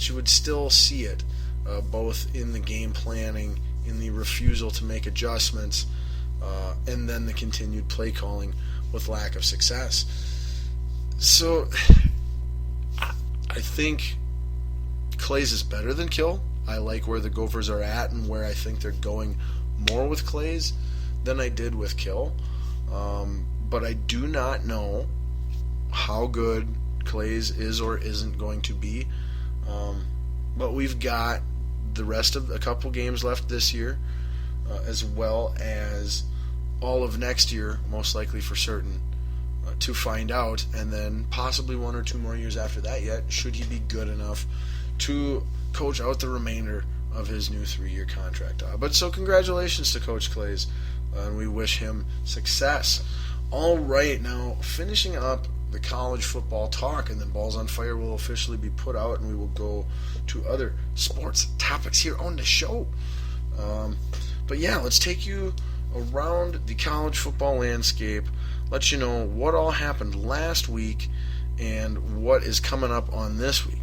but you would still see it, both in the game planning, in the refusal to make adjustments, and then the continued play calling with lack of success. So I think Clays is better than Kill. I like where the Gophers are at and where I think they're going more with Clays than I did with Kill. But I do not know how good Clays is or isn't going to be. But we've got the rest of a couple games left this year, as well as all of next year, most likely for certain, to find out, and then possibly 1 or 2 more years after that yet, should he be good enough to coach out the remainder of his new 3-year contract. But so congratulations to Coach Clays, and we wish him success. All right, now finishing up the college football talk, and then Balls on Fire will officially be put out, and we will go to other sports topics here on the show. But yeah, let's take you around the college football landscape, let you know what all happened last week and what is coming up on this week.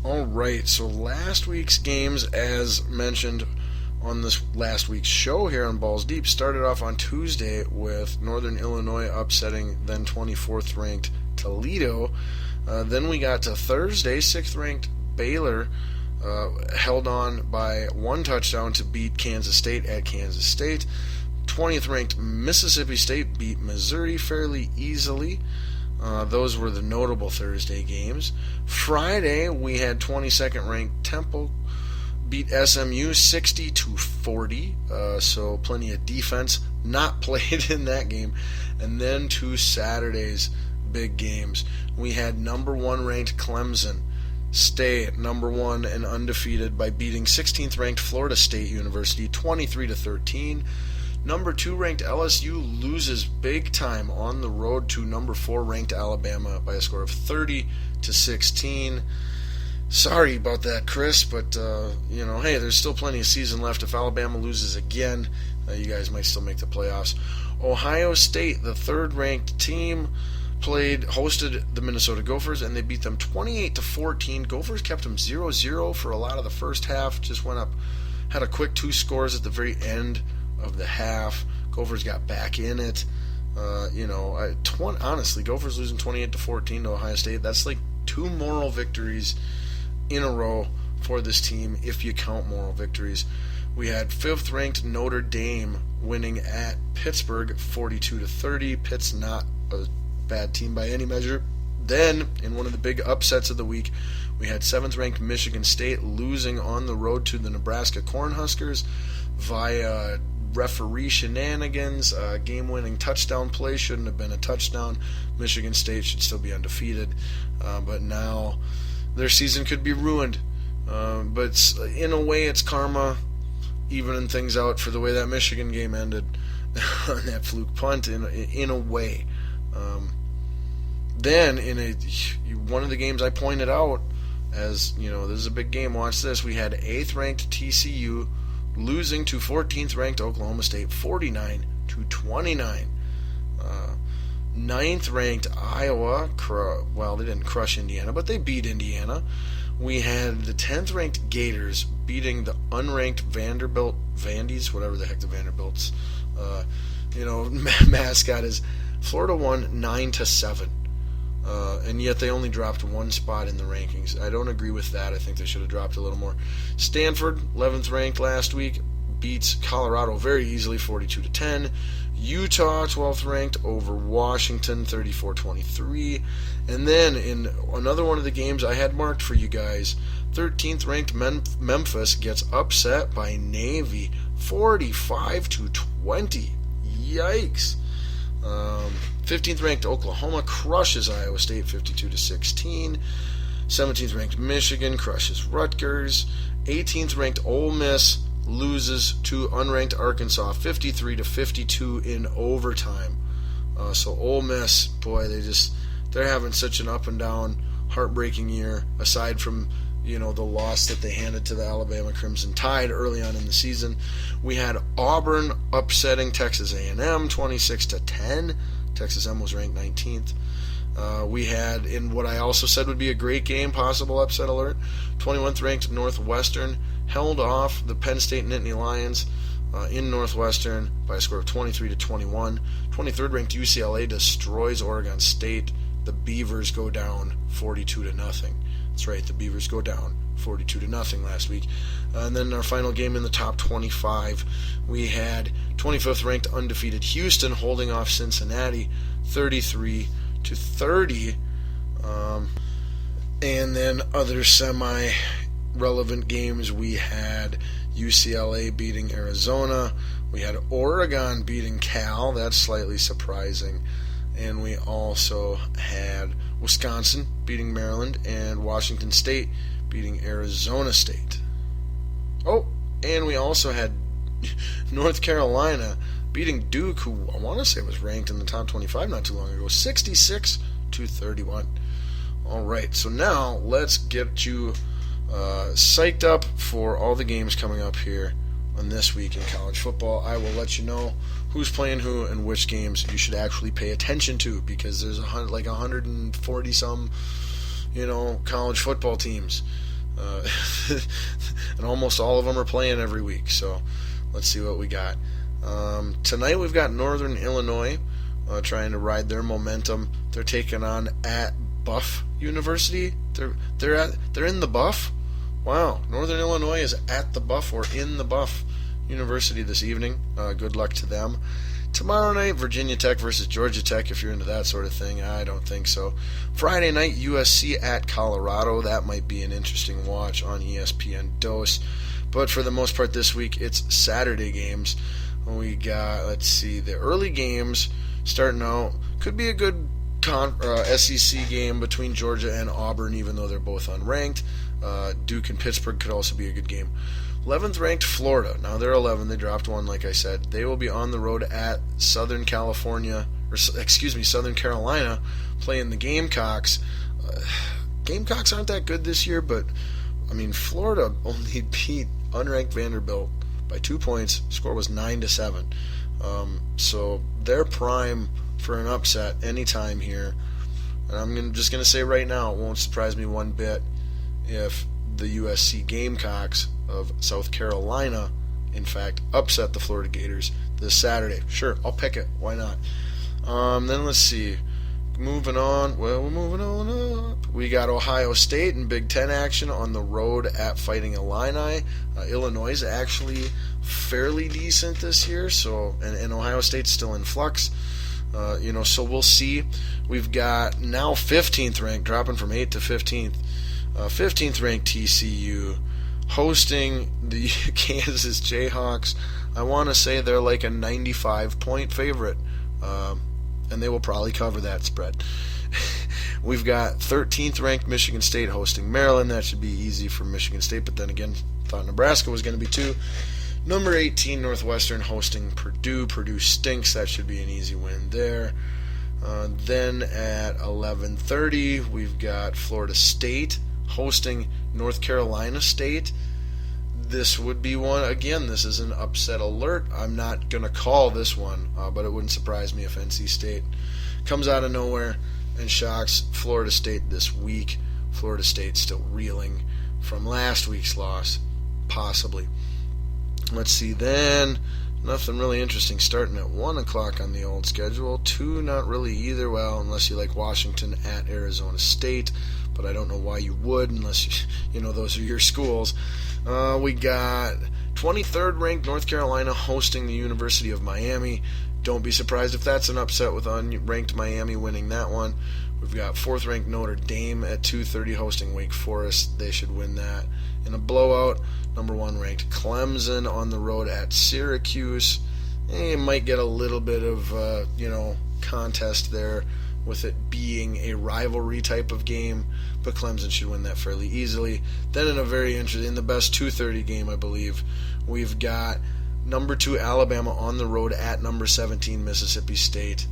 Alright, so last week's games, as mentioned on this last week's show here on Balls Deep, started off on Tuesday with Northern Illinois upsetting then 24th ranked Toledo. Then we got to Thursday, 6th ranked Baylor held on by 1 touchdown to beat Kansas State at Kansas State. 20th ranked Mississippi State beat Missouri fairly easily. Those were the notable Thursday games. Friday, we had 22nd ranked Temple beat SMU 60-40. So plenty of defense not played in that game. And then 2 Saturday's big games. We had number 1 ranked Clemson stay at number 1 and undefeated by beating 16th ranked Florida State University 23-13. Number 2 ranked LSU loses big time on the road to number 4 ranked Alabama by a score of 30-16. Sorry about that, Chris, but hey, there's still plenty of season left. If Alabama loses again, you guys might still make the playoffs. Ohio State, the 3rd ranked team, hosted the Minnesota Gophers, and they beat them 28-14. Gophers kept them 0-0 for a lot of the first half. Just went up, had a quick 2 scores at the very end of the half. Gophers got back in it. Honestly, Gophers losing 28-14 to Ohio State, that's like 2 moral victories in a row for this team, if you count moral victories. We had 5th ranked Notre Dame winning at Pittsburgh 42-30. Pitt's not a bad team by any measure. Then, in one of the big upsets of the week, we had 7th ranked Michigan State losing on the road to the Nebraska Cornhuskers via referee shenanigans. Game-winning touchdown play shouldn't have been a touchdown. Michigan State should still be undefeated, but now their season could be ruined. But in a way, it's karma evening things out for the way that Michigan game ended on that fluke punt. In a way. Then one of the games I pointed out as this is a big game. Watch this. We had 8th ranked TCU losing to 14th ranked Oklahoma State 49-29. 9th ranked Iowa, they didn't crush Indiana, but they beat Indiana. We had the 10th ranked Gators beating the unranked Vanderbilt Vandies, whatever the heck the Vanderbilt's mascot is. Florida won 9-7. And yet they only dropped 1 spot in the rankings. I don't agree with that. I think they should have dropped a little more. Stanford, 11th ranked last week, beats Colorado very easily, 42-10. Utah, 12th ranked, over Washington, 34-23. And then in another one of the games I had marked for you guys, 13th ranked Memphis gets upset by Navy, 45-20. Yikes. 15th ranked Oklahoma crushes Iowa State 52-16. 17th ranked Michigan crushes Rutgers. 18th ranked Ole Miss loses to unranked Arkansas 53-52 in overtime. So Ole Miss, boy, they're having such an up and down, heartbreaking year. Aside from the loss that they handed to the Alabama Crimson Tide early on in the season, we had Auburn upsetting Texas A&M 26-10. Texas A&M was ranked 19th. We had, in what I also said would be a great game, possible upset alert, 21st ranked Northwestern held off the Penn State Nittany Lions in Northwestern by a score of 23-21. 23rd ranked UCLA destroys Oregon State. The Beavers go down 42-0. That's right, the Beavers go down 42-0 last week. And then our final game in the top 25, we had 25th ranked undefeated Houston holding off Cincinnati 33-30. And then other semi-relevant games, we had UCLA beating Arizona. We had Oregon beating Cal. That's slightly surprising. And we also had Wisconsin beating Maryland and Washington State beating Arizona State. Oh, and we also had North Carolina beating Duke, who I want to say was ranked in the top 25 not too long ago, 66-31. All right, so now let's get you psyched up for all the games coming up here on this week in college football. I will let you know who's playing who and which games you should actually pay attention to, because there's 140 some, college football teams, and almost all of them are playing every week. So let's see what we got. Tonight we've got Northern Illinois trying to ride their momentum. They're taking on at Buff University. They're in the Buff. Wow, Northern Illinois is at the Buff or in the Buff University this evening. Good luck to them. Tomorrow night, Virginia Tech versus Georgia Tech, if you're into that sort of thing. I don't think so. Friday night, USC at Colorado. That might be an interesting watch on ESPN Dose. But for the most part this week, it's Saturday games. We got, the early games starting out. Could be a good SEC game between Georgia and Auburn, even though they're both unranked. Duke and Pittsburgh could also be a good game. 11th ranked Florida. Now they're 11. They dropped one, like I said. They will be on the road at Southern Carolina, playing the Gamecocks. Gamecocks aren't that good this year, but Florida only beat unranked Vanderbilt by 2 points. Score was 9-7. So they're prime for an upset anytime here. And I'm just going to say right now, it won't surprise me one bit if the USC Gamecocks of South Carolina, in fact, upset the Florida Gators this Saturday. Sure, I'll pick it. Why not? Then let's see. Moving on. Well, we're moving on up. We got Ohio State in Big Ten action on the road at Fighting Illini. Illinois is actually fairly decent this year, so and Ohio State's still in flux. So we'll see. We've got now 15th ranked, dropping from 8th to 15th. 15th ranked TCU hosting the Kansas Jayhawks. I want to say they're like a 95-point favorite, and they will probably cover that spread. We've got 13th ranked Michigan State hosting Maryland. That should be easy for Michigan State, but then again, thought Nebraska was going to be too. Number 18 Northwestern hosting Purdue. Purdue stinks. That should be an easy win there. Then at 11:30, we've got Florida State hosting North Carolina State. This would be one, again, this is an upset alert. I'm not going to call this one, but it wouldn't surprise me if NC State comes out of nowhere and shocks Florida State this week. Florida State still reeling from last week's loss, possibly. Let's see, then nothing really interesting starting at 1 o'clock on the old schedule. 2, not really either, well, unless you like Washington at Arizona State, but I don't know why you would unless, those are your schools. We got 23rd ranked North Carolina hosting the University of Miami. Don't be surprised if that's an upset with unranked Miami winning that one. We've got 4th ranked Notre Dame at 2:30 hosting Wake Forest. They should win that in a blowout. Number 1 ranked Clemson on the road at Syracuse. They might get a little bit of contest there with it being a rivalry type of game, but Clemson should win that fairly easily. Then in the best 2:30 game, I believe, we've got number 2 Alabama on the road at number 17 Mississippi State.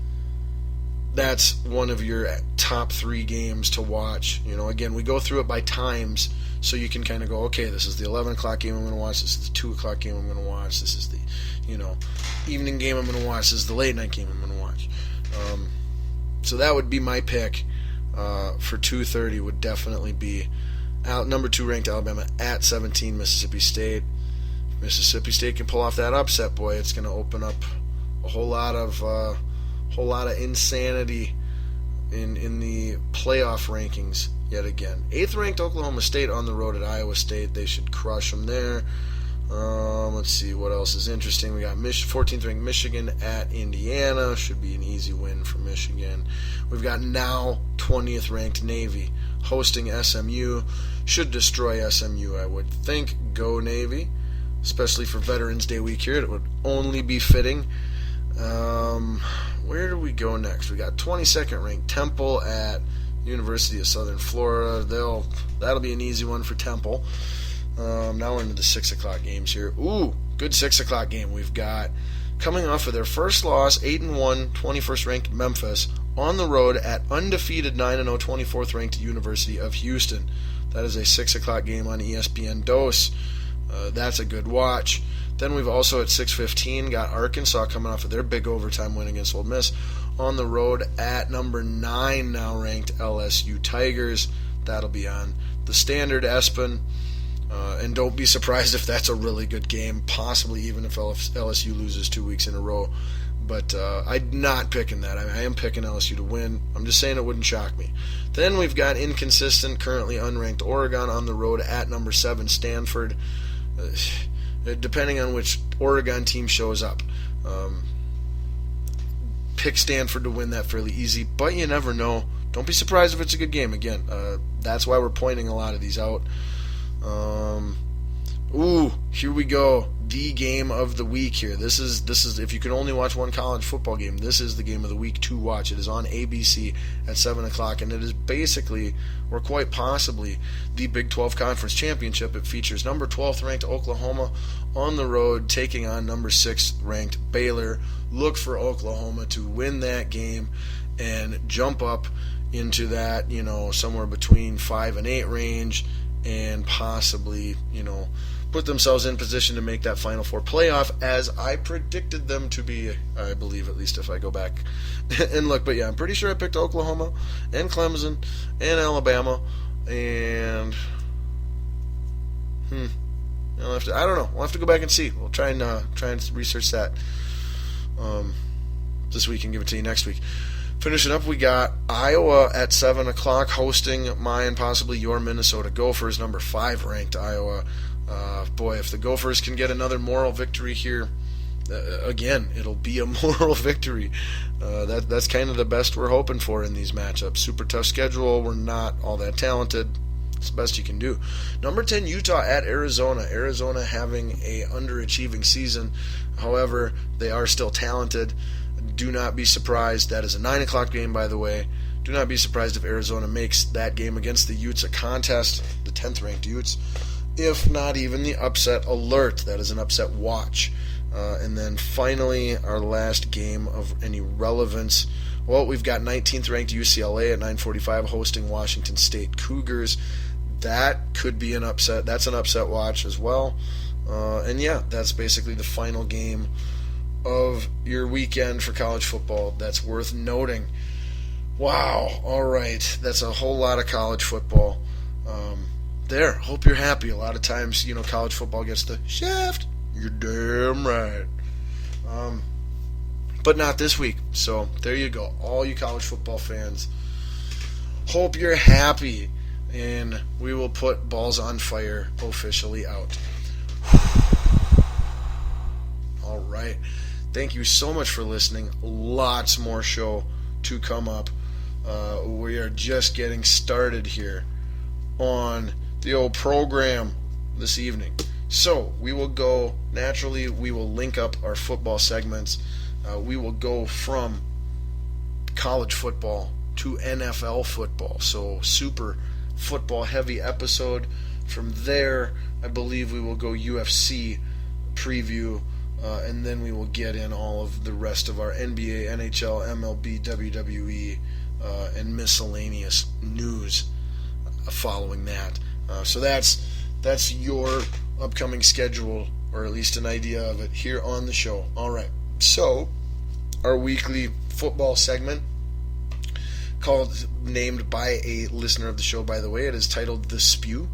That's one of your top 3 games to watch. Again, we go through it by times, so you can kind of go, okay, this is the 11 o'clock game I'm going to watch, this is the 2 o'clock game I'm going to watch, this is the evening game I'm going to watch, this is the late night game I'm going to watch. So that would be my pick for 2:30. Would definitely be number 2 ranked Alabama at 17 Mississippi State. Mississippi State can pull off that upset, boy, it's going to open up a whole lot of insanity in the playoff rankings yet again. 8th ranked Oklahoma State on the road at Iowa State. They should crush them there. Let's see what else is interesting. We got 14th ranked Michigan at Indiana. Should be an easy win for Michigan. We've got now 20th ranked Navy hosting SMU. Should destroy SMU, I would think. Go Navy, especially for Veterans Day week here. It would only be fitting. Where do we go next? We got 22nd ranked Temple at University of Southern Florida. That'll be an easy one for Temple. Now we're into the 6 o'clock games here. Ooh, good 6 o'clock game. We've got, coming off of their first loss, 8-1, 21st ranked Memphis, on the road at undefeated 9-0, 24th ranked University of Houston. That is a 6 o'clock game on ESPN Dose. That's a good watch. Then we've also at 6:15 got Arkansas coming off of their big overtime win against Ole Miss on the road at number 9 now ranked LSU Tigers. That'll be on the Standard Espen. And don't be surprised if that's a really good game, possibly even if LSU loses 2 weeks in a row. But I'm not picking that. I am picking LSU to win. I'm just saying it wouldn't shock me. Then we've got inconsistent, currently unranked Oregon on the road at number 7 Stanford. Depending on which Oregon team shows up. Pick Stanford to win that fairly easy, but you never know. Don't be surprised if it's a good game. Again, that's why we're pointing a lot of these out. Here we go. The game of the week here. This is if you can only watch one college football game, this is the game of the week to watch. It is on ABC at 7 o'clock, and it is basically, or quite possibly, the Big 12 Conference Championship. It features number 12th ranked Oklahoma on the road taking on number 6th ranked Baylor. Look for Oklahoma to win that game and jump up into that, somewhere between 5 and 8 range, and possibly, put themselves in position to make that Final Four playoff, as I predicted them to be, I believe, at least if I go back and look. But yeah, I'm pretty sure I picked Oklahoma and Clemson and Alabama, and I don't know. We'll have to go back and see. We'll try and research that this week and give it to you next week. Finishing up, we got Iowa at 7 o'clock hosting my and possibly your Minnesota Gophers, number 5 ranked Iowa. Boy, if the Gophers can get another moral victory here, again, it'll be a moral victory. That's kind of the best we're hoping for in these matchups. Super tough schedule. We're not all that talented. It's the best you can do. Number 10, Utah at Arizona. Arizona having a underachieving season. However, they are still talented. Do not be surprised. That is a 9 o'clock game, by the way. Do not be surprised if Arizona makes that game against the Utes a contest, the 10th ranked Utes, if not even the upset alert. That is an upset watch. And then finally, our last game of any relevance. Well, we've got 19th ranked UCLA at 9:45 hosting Washington State Cougars. That could be an upset. That's an upset watch as well. And yeah, that's basically the final game of your weekend for college football. That's worth noting. Wow. All right. That's a whole lot of college football. Hope you're happy. A lot of times, college football gets the shaft. You're damn right. But not this week. So there you go. All you college football fans. Hope you're happy. And we will put Balls on Fire officially out. All right. Thank you so much for listening. Lots more show to come up. We are just getting started here on the old program this evening. So we will go, naturally, we will link up our football segments. We will go from college football to NFL football. So super football heavy episode. From there, I believe we will go UFC preview. And then we will get in all of the rest of our NBA, NHL, MLB, WWE, and miscellaneous news following that. So that's your upcoming schedule, or at least an idea of it, here on the show. All right. So our weekly football segment named by a listener of the show, by the way. It is titled The Spew.